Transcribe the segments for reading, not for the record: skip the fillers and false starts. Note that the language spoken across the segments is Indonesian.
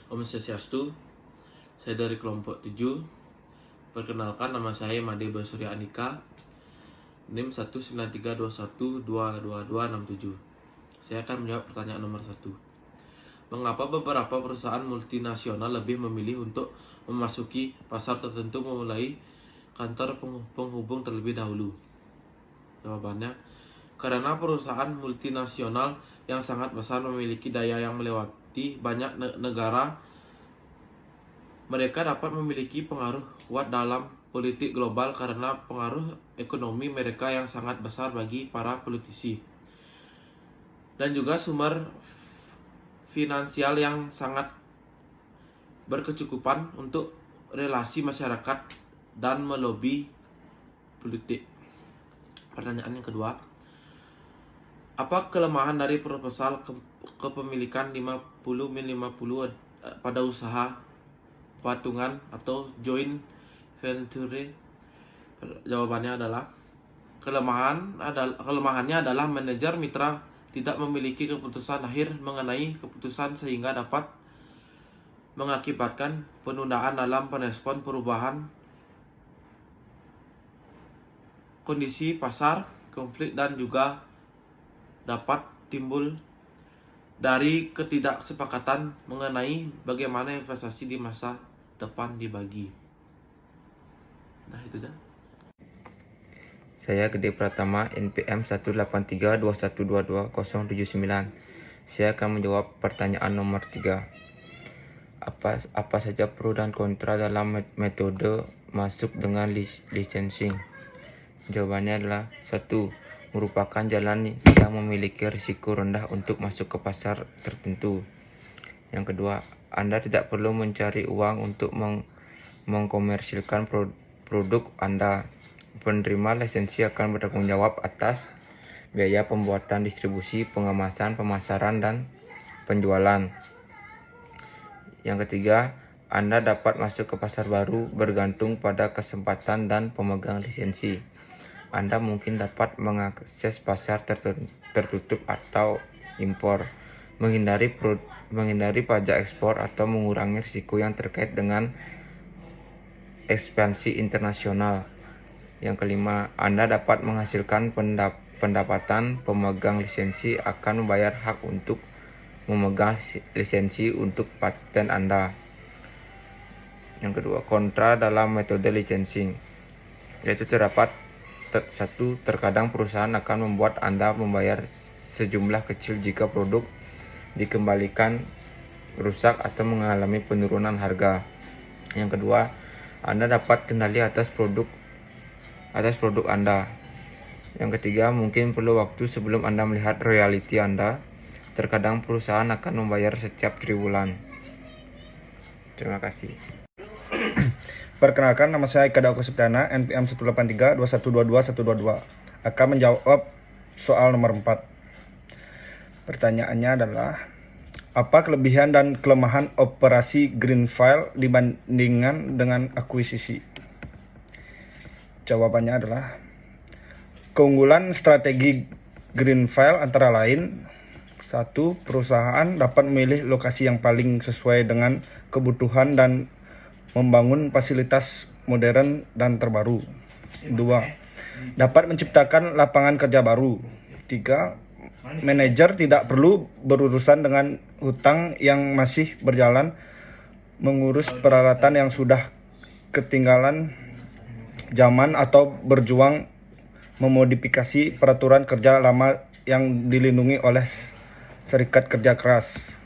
Om Swastiastu, saya dari kelompok 7. Perkenalkan, nama saya Made Basurya Andika, NIM 19321222267. Saya akan menjawab pertanyaan nomor 1. Mengapa beberapa perusahaan multinasional lebih memilih untuk memasuki pasar tertentu memulai kantor penghubung terlebih dahulu? Jawabannya, karena perusahaan multinasional yang sangat besar memiliki daya yang melewati banyak negara. Mereka dapat memiliki pengaruh kuat dalam politik global karena pengaruh ekonomi mereka yang sangat besar bagi para politisi, dan juga sumber finansial yang sangat berkecukupan untuk relasi masyarakat dan melobi politik. Pertanyaan yang kedua, apa kelemahan dari proposal kepemilikan 50-50 pada usaha patungan atau joint venture? Jawabannya adalah kelemahannya adalah manajer mitra tidak memiliki keputusan akhir mengenai keputusan sehingga dapat mengakibatkan penundaan dalam merespon perubahan kondisi pasar, konflik, dan juga dapat timbul dari ketidaksepakatan mengenai bagaimana investasi di masa depan dibagi. Nah, itu dah. Saya Gede Pratama, NPM 18321220079. Saya akan menjawab pertanyaan nomor 3. Apa saja pro dan kontra dalam metode masuk dengan licensing? Jawabannya adalah 1. Merupakan jalan yang memiliki risiko rendah untuk masuk ke pasar tertentu. Yang kedua, Anda tidak perlu mencari uang untuk mengkomersilkan produk Anda. Penerima lisensi akan bertanggung jawab atas biaya pembuatan, distribusi, pengemasan, pemasaran, dan penjualan. Yang ketiga, Anda dapat masuk ke pasar baru bergantung pada kesempatan dan pemegang lisensi. Anda mungkin dapat mengakses pasar tertutup atau impor, menghindari pajak ekspor, atau mengurangi risiko yang terkait dengan ekspansi internasional. Yang kelima, Anda dapat menghasilkan pendapatan. Pemegang lisensi akan membayar hak untuk memegang lisensi untuk paten Anda. Yang kedua, kontra dalam metode licensing, yaitu terdapat 1. Terkadang perusahaan akan membuat Anda membayar sejumlah kecil jika produk dikembalikan rusak atau mengalami penurunan harga. Yang kedua, Anda dapat kendali atas produk Anda. Yang ketiga, mungkin perlu waktu sebelum Anda melihat royalti Anda. Terkadang perusahaan akan membayar setiap triwulan. Terima kasih. Perkenalkan, nama saya Eka Daoko Septiana, NPM 18321222122. Akan menjawab soal nomor 4. Pertanyaannya adalah, apa kelebihan dan kelemahan operasi Greenfile dibandingkan dengan akuisisi? Jawabannya adalah, keunggulan strategi Greenfile antara lain: 1. Perusahaan dapat memilih lokasi yang paling sesuai dengan kebutuhan dan membangun fasilitas modern dan terbaru. 2. Dapat menciptakan lapangan kerja baru. 3. Manajer tidak perlu berurusan dengan hutang yang masih berjalan, mengurus peralatan yang sudah ketinggalan zaman, atau berjuang memodifikasi peraturan kerja lama yang dilindungi oleh serikat kerja keras.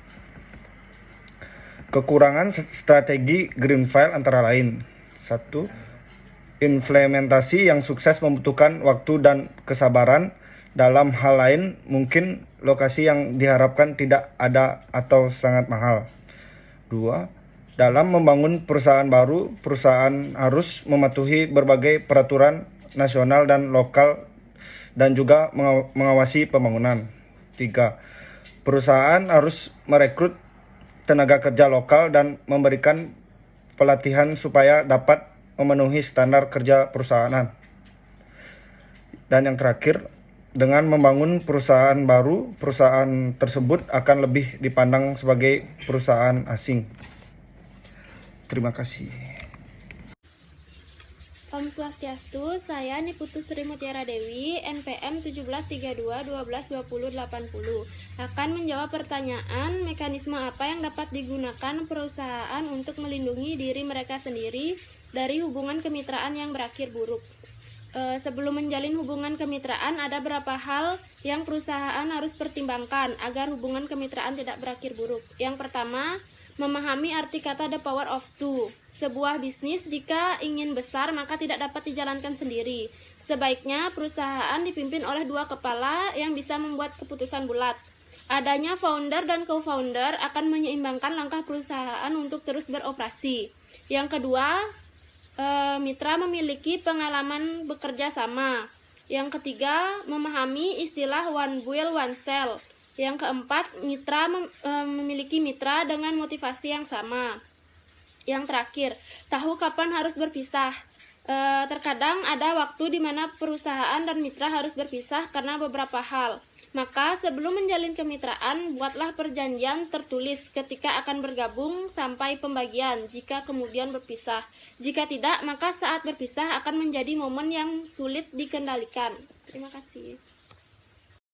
Kekurangan strategi Greenfile antara lain: 1. Implementasi yang sukses membutuhkan waktu dan kesabaran. Dalam hal lain, mungkin lokasi yang diharapkan tidak ada atau sangat mahal. 2. Dalam membangun perusahaan baru, perusahaan harus mematuhi berbagai peraturan nasional dan lokal dan juga mengawasi pembangunan. 3. Perusahaan harus merekrut tenaga kerja lokal dan memberikan pelatihan supaya dapat memenuhi standar kerja perusahaan. Dan yang terakhir, Dengan membangun perusahaan baru, perusahaan tersebut akan lebih dipandang sebagai perusahaan asing. Terima kasih. Om Swastiastu, saya Niputu Sri Mutiara Dewi, NPM 1732 12 20 80, akan menjawab pertanyaan mekanisme apa yang dapat digunakan perusahaan untuk melindungi diri mereka sendiri dari hubungan kemitraan yang berakhir buruk. Sebelum menjalin hubungan kemitraan, ada beberapa hal yang perusahaan harus pertimbangkan agar hubungan kemitraan tidak berakhir buruk. Yang pertama, memahami arti kata the power of two. Sebuah bisnis jika ingin besar maka tidak dapat dijalankan sendiri. Sebaiknya perusahaan dipimpin oleh dua kepala yang bisa membuat keputusan bulat. Adanya founder dan co-founder akan menyeimbangkan langkah perusahaan untuk terus beroperasi. Yang kedua, mitra memiliki pengalaman bekerja sama. Yang ketiga, memahami istilah one build one sell. Yang keempat, mitra memiliki mitra dengan motivasi yang sama. Yang terakhir, tahu kapan harus berpisah. Terkadang ada waktu di mana perusahaan dan mitra harus berpisah karena beberapa hal. Maka sebelum menjalin kemitraan, buatlah perjanjian tertulis ketika akan bergabung sampai pembagian, jika kemudian berpisah. Jika tidak, maka saat berpisah akan menjadi momen yang sulit dikendalikan. Terima kasih.